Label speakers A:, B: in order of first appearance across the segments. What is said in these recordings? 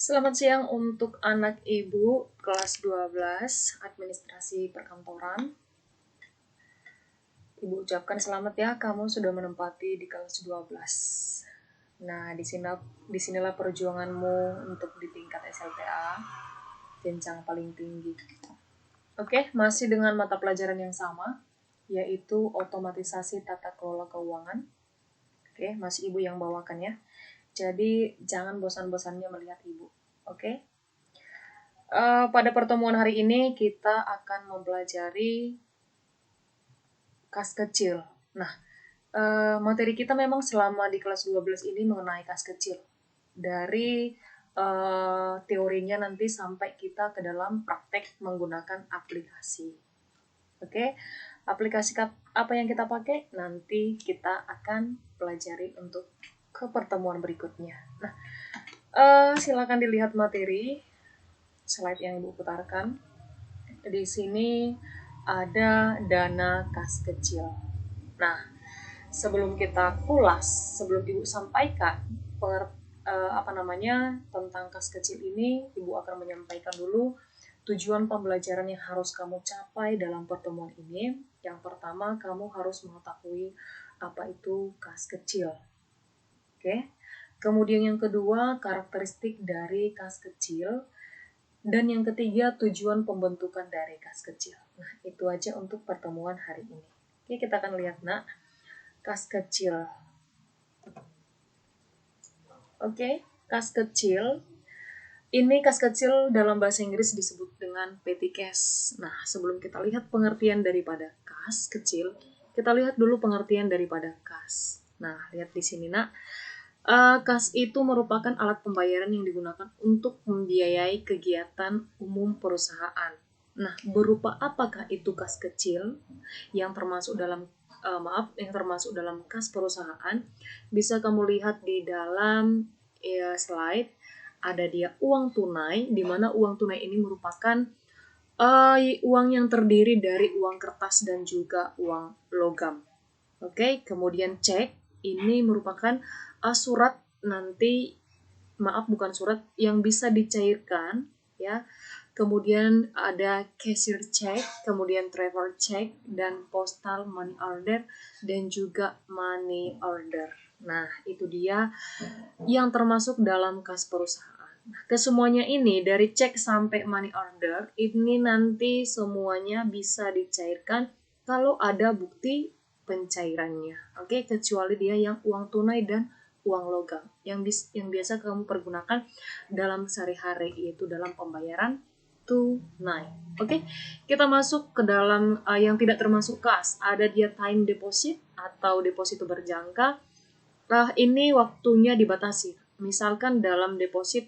A: Selamat siang untuk anak ibu kelas 12 administrasi perkantoran. Ibu ucapkan selamat ya, kamu sudah menempati di kelas 12. Nah, disinilah perjuanganmu untuk di tingkat SLTA, jenjang paling tinggi. Oke, masih dengan mata pelajaran yang sama, yaitu otomatisasi tata kelola keuangan. Oke, masih ibu yang bawakan ya. Jadi, jangan bosan-bosannya melihat ibu. Oke? Pada pertemuan hari ini kita akan mempelajari kas kecil. Nah, materi kita memang selama di kelas 12 ini mengenai kas kecil. Dari teorinya nanti sampai kita ke dalam praktek menggunakan aplikasi. Oke, aplikasi apa yang kita pakai nanti kita akan pelajari untuk ke pertemuan berikutnya. Nah, silakan dilihat materi slide yang ibu putarkan. Di sini ada dana kas kecil. Nah, sebelum kita kulas, sebelum ibu sampaikan tentang kas kecil ini, ibu akan menyampaikan dulu tujuan pembelajaran yang harus kamu capai dalam pertemuan ini. Yang pertama, kamu harus mengetahui apa itu kas kecil. Oke. Kemudian yang kedua, karakteristik dari kas kecil. Dan yang ketiga, tujuan pembentukan dari kas kecil. Nah, itu aja untuk pertemuan hari ini. Oke, kita akan lihat, nak. Kas kecil. Oke, kas kecil. Ini kas kecil dalam bahasa Inggris disebut dengan petty cash. Nah, sebelum kita lihat pengertian daripada kas kecil, kita lihat dulu pengertian daripada kas. Nah, lihat di sini, nak. Kas itu merupakan alat pembayaran yang digunakan untuk membiayai kegiatan umum perusahaan. Nah, berupa apakah itu kas kecil yang termasuk dalam kas perusahaan? Bisa kamu lihat di dalam slide, ada dia uang tunai, di mana uang tunai ini merupakan uang yang terdiri dari uang kertas dan juga uang logam. Oke, kemudian cek ini merupakan surat surat yang bisa dicairkan ya. Kemudian ada cashier check, kemudian travel check, dan postal money order, dan juga money order. Nah, itu dia yang termasuk dalam kas perusahaan. Nah, kesemuanya ini dari cek sampai money order, ini nanti semuanya bisa dicairkan kalau ada bukti pencairannya. Oke, kecuali dia yang uang tunai dan uang logam yang biasa kamu pergunakan dalam sehari-hari, yaitu dalam pembayaran tunai. Oke, kita masuk ke dalam yang tidak termasuk kas. Ada dia time deposit atau deposito berjangka. Ini waktunya dibatasi. Misalkan dalam deposit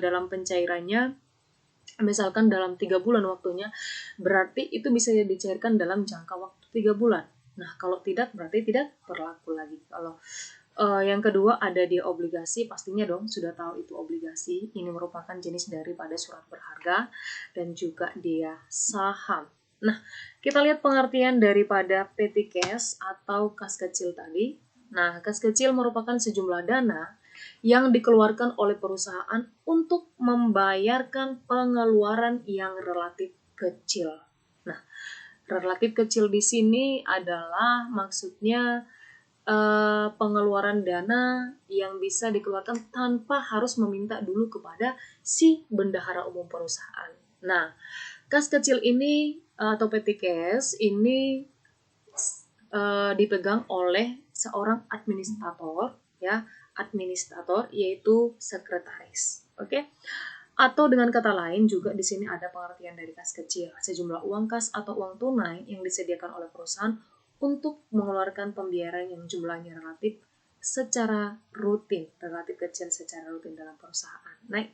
A: dalam pencairannya, misalkan dalam 3 bulan waktunya, berarti itu bisa dicairkan dalam jangka waktu 3 bulan. Nah, kalau tidak berarti tidak berlaku lagi. Kalau yang kedua ada di obligasi, pastinya dong sudah tahu itu obligasi. Ini merupakan jenis daripada surat berharga dan juga dia saham. Nah, kita lihat pengertian daripada petty cash atau kas kecil tadi. Nah, kas kecil merupakan sejumlah dana yang dikeluarkan oleh perusahaan untuk membayarkan pengeluaran yang relatif kecil. Nah, relatif kecil di sini adalah maksudnya pengeluaran dana yang bisa dikeluarkan tanpa harus meminta dulu kepada si bendahara umum perusahaan. Nah, kas kecil ini atau petty cash ini dipegang oleh seorang administrator ya, yaitu sekretaris. Oke? Atau dengan kata lain juga di sini ada pengertian dari kas kecil, sejumlah uang kas atau uang tunai yang disediakan oleh perusahaan untuk mengeluarkan pembayaran yang jumlahnya relatif kecil secara rutin dalam perusahaan. Nah,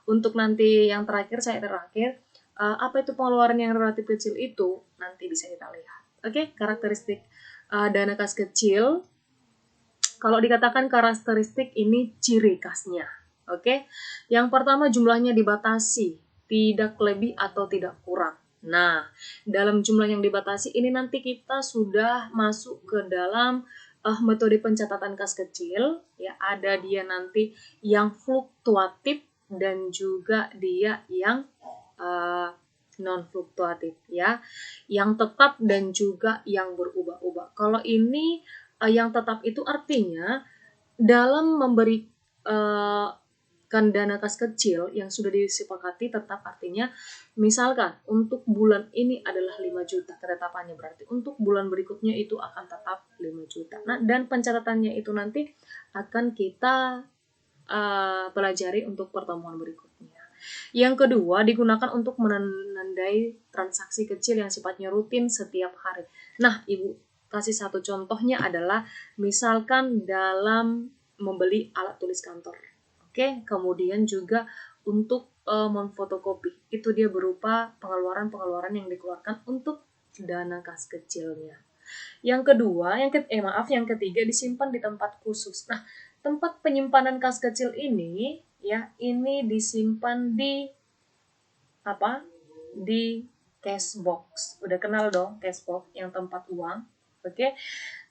A: untuk nanti yang terakhir, apa itu pengeluaran yang relatif kecil itu nanti bisa kita lihat. Oke, karakteristik dana kas kecil. Kalau dikatakan karakteristik ini ciri khasnya. Oke, yang pertama jumlahnya dibatasi, tidak lebih atau tidak kurang. Nah, dalam jumlah yang dibatasi ini nanti kita sudah masuk ke dalam metode pencatatan kas kecil. Ya, ada dia nanti yang fluktuatif dan juga dia yang non fluktuatif ya, yang tetap dan juga yang berubah-ubah. Kalau ini yang tetap itu artinya dalam memberi kan dana kas kecil yang sudah disepakati tetap, artinya misalkan untuk bulan ini adalah 5 juta ketetapannya, berarti untuk bulan berikutnya itu akan tetap 5 juta. Nah, dan pencatatannya itu nanti akan kita pelajari untuk pertemuan berikutnya. Yang kedua, digunakan untuk menandai transaksi kecil yang sifatnya rutin setiap hari. Nah, Ibu kasih satu contohnya adalah misalkan dalam membeli alat tulis kantor. Oke, kemudian juga untuk memfotokopi. Itu dia berupa pengeluaran-pengeluaran yang dikeluarkan untuk dana kas kecilnya. Yang kedua, yang ketiga disimpan di tempat khusus. Nah, tempat penyimpanan kas kecil ini ya, ini disimpan di apa? Di cash box. Udah kenal dong cash box yang tempat uang. Oke.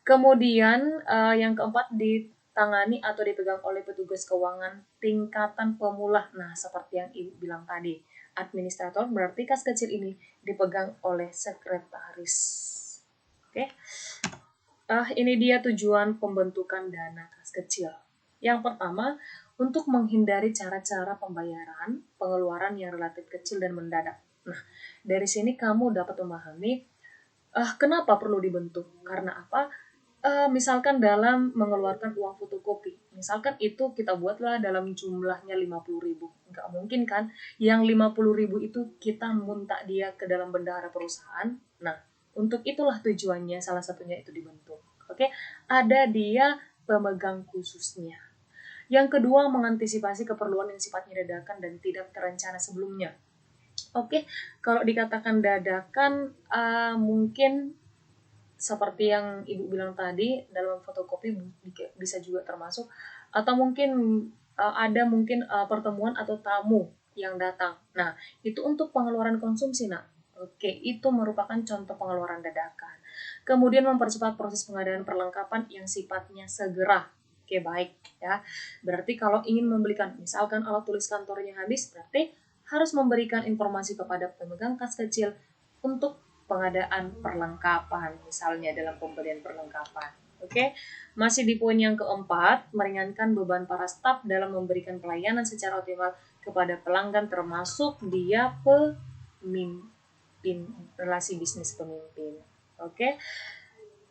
A: Kemudian yang keempat ditangani atau dipegang oleh petugas keuangan tingkatan pemula. Nah, seperti yang Ibu bilang tadi, administrator, berarti kas kecil ini dipegang oleh sekretaris. Oke. Ini dia tujuan pembentukan dana kas kecil. Yang pertama, untuk menghindari cara-cara pembayaran pengeluaran yang relatif kecil dan mendadak. Nah, dari sini kamu dapat memahami kenapa perlu dibentuk. Karena apa? Misalkan dalam mengeluarkan uang fotokopi, misalkan itu kita buatlah dalam jumlahnya 50.000. Nggak mungkin kan yang 50.000 itu kita muntak dia ke dalam bendahara perusahaan. Nah, untuk itulah tujuannya, salah satunya itu dibentuk. Oke, ada dia pemegang khususnya. Yang kedua, mengantisipasi keperluan yang sifatnya dadakan dan tidak terencana sebelumnya. Oke, kalau dikatakan dadakan, mungkin seperti yang Ibu bilang tadi, dalam fotokopi bisa juga termasuk, atau mungkin ada mungkin pertemuan atau tamu yang datang. Nah, itu untuk pengeluaran konsumsi, nak. Oke, itu merupakan contoh pengeluaran dadakan. Kemudian mempercepat proses pengadaan perlengkapan yang sifatnya segera. Oke, baik ya. Berarti kalau ingin membelikan, misalkan alat tulis kantornya habis, berarti harus memberikan informasi kepada pemegang kas kecil untuk pengadaan perlengkapan, misalnya dalam pembelian perlengkapan. Oke, masih di poin yang keempat, meringankan beban para staf dalam memberikan pelayanan secara optimal kepada pelanggan, termasuk dia pemimpin, relasi bisnis pemimpin. Oke,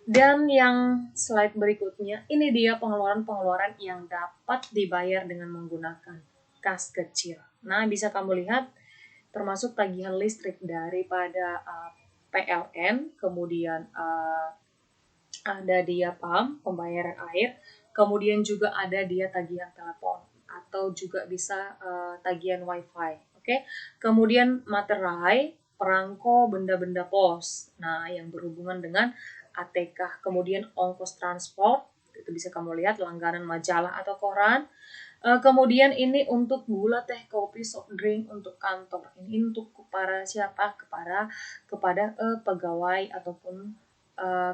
A: dan yang slide berikutnya, ini dia pengeluaran-pengeluaran yang dapat dibayar dengan menggunakan kas kecil. Nah, bisa kamu lihat termasuk tagihan listrik daripada PLN, kemudian ada dia PAM, pembayaran air, kemudian juga ada dia tagihan telepon, atau juga bisa tagihan wifi. Oke, kemudian materai, perangko, benda-benda pos. Nah, yang berhubungan dengan ATK, kemudian ongkos transport, itu bisa kamu lihat langganan majalah atau koran. Kemudian ini untuk gula, teh, kopi, soft drink untuk kantor. Ini untuk kepada siapa? Kepada pegawai ataupun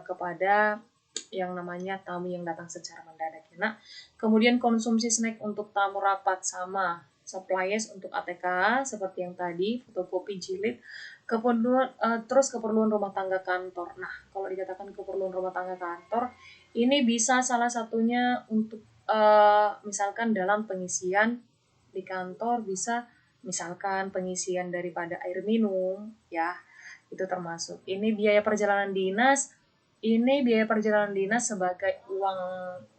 A: kepada yang namanya tamu yang datang secara mendadak. Nah, kemudian konsumsi snack untuk tamu rapat sama. Supplies untuk ATK seperti yang tadi, fotokopi, jilid. Terus keperluan rumah tangga kantor. Nah, kalau dikatakan keperluan rumah tangga kantor, ini bisa salah satunya untuk misalkan dalam pengisian di kantor, bisa misalkan pengisian daripada air minum ya, itu termasuk. Ini biaya perjalanan dinas, sebagai uang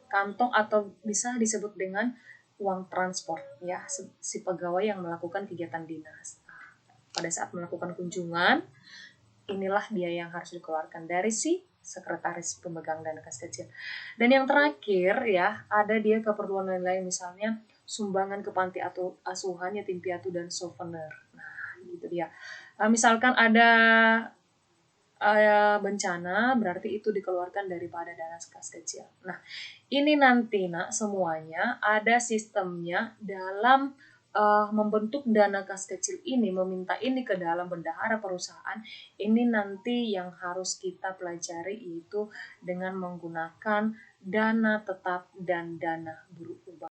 A: kantong atau bisa disebut dengan uang transport ya, si pegawai yang melakukan kegiatan dinas. Pada saat melakukan kunjungan, inilah biaya yang harus dikeluarkan dari si sekretaris pemegang dana kas kecil. Dan yang terakhir ya, ada dia keperluan lain-lain, misalnya sumbangan ke panti atau asuhan, yatim piatu, dan souvenir. Nah, gitu dia. Misalkan ada bencana, berarti itu dikeluarkan daripada dana kas kecil. Nah, ini nanti nak semuanya ada sistemnya dalam membentuk dana kas kecil ini, meminta ini ke dalam bendahara perusahaan. Ini nanti yang harus kita pelajari, yaitu dengan menggunakan dana tetap dan dana